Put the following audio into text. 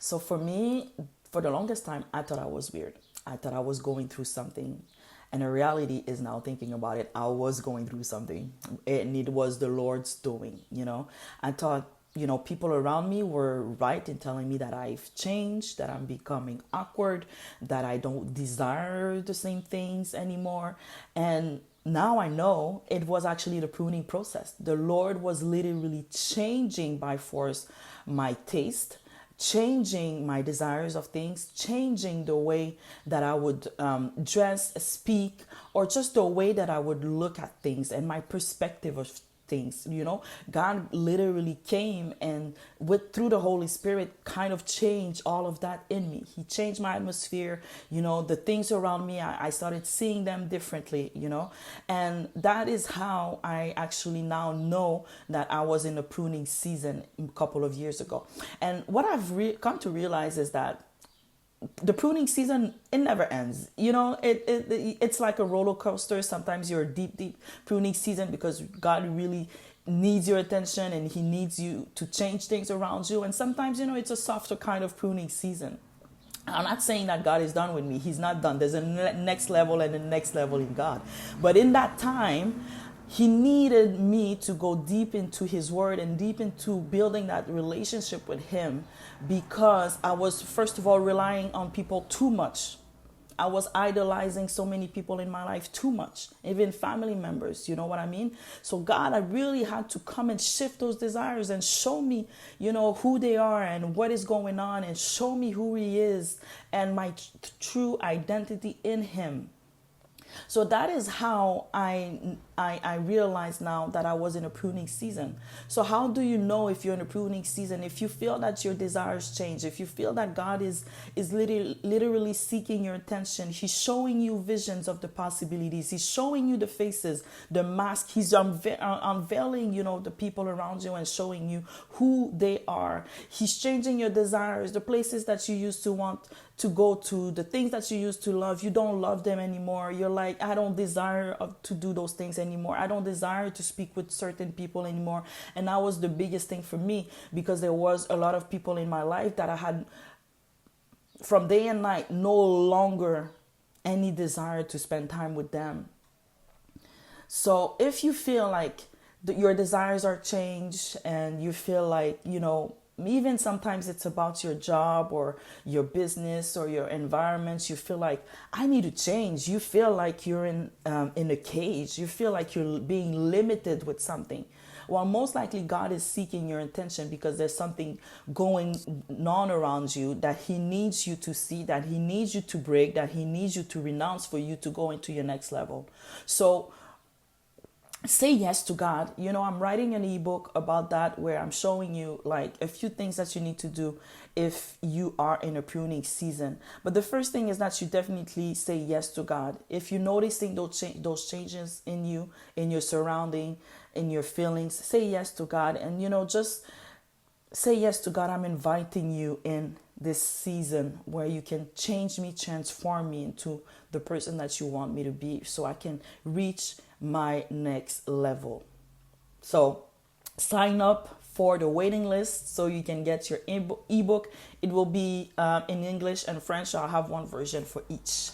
So for me, for the longest time, I thought I was weird. I thought I was going through something. And the reality is, now thinking about it, I was going through something. And it was the Lord's doing. I thought, people around me were right in telling me that I've changed, that I'm becoming awkward, that I don't desire the same things anymore. And now I know it was actually the pruning process. The Lord was literally changing by force my taste, changing my desires of things, changing the way that I would dress, speak, or just the way that I would look at things and my perspective of things. God literally came and through the Holy Spirit kind of changed all of that in me. He changed my atmosphere. The things around me, I started seeing them differently. And that is how I actually now know that I was in a pruning season a couple of years ago. And what I've come to realize is that the pruning season, it never ends. It's like a roller coaster. Sometimes you're deep pruning season because God really needs your attention and he needs you to change things around you. And sometimes, it's a softer kind of pruning season. I'm not saying that God is done with me. He's not done. There's a next level and a next level in God. But in that time, he needed me to go deep into his word and deep into building that relationship with him, because I was, first of all, relying on people too much. I was idolizing so many people in my life too much, even family members, you know what I mean? So God, I really had to come and shift those desires and show me, who they are and what is going on, and show me who he is and my true identity in him. So that is how I realized now that I was in a pruning season. So how do you know if you're in a pruning season? If you feel that your desires change, if you feel that God is literally seeking your attention, he's showing you visions of the possibilities, he's showing you the faces, the mask, he's unveiling, the people around you and showing you who they are. He's changing your desires, the places that you used to want to go to, the things that you used to love, you don't love them anymore. You're like, I don't desire to do those things anymore. I don't desire to speak with certain people anymore. And that was the biggest thing for me, because there was a lot of people in my life that I had, from day and night, no longer any desire to spend time with them. So if you feel like your desires are changed and you feel like, even sometimes it's about your job or your business or your environment, you feel like, I need to change. You feel like you're in a cage. You feel like you're being limited with something. Well, most likely God is seeking your attention because there's something going on around you that he needs you to see, that he needs you to break, that he needs you to renounce for you to go into your next level. So say yes to God. I'm writing an ebook about that, where I'm showing you like a few things that you need to do if you are in a pruning season. But the first thing is that you definitely say yes to God. If you're noticing those changes in you, in your surrounding, in your feelings, say yes to God. And just say yes to God. I'm inviting you in this season where you can change me, transform me into the person that you want me to be, so I can reach my next level. So sign up for the waiting list so you can get your ebook. It will be in English and French. I'll have one version for each.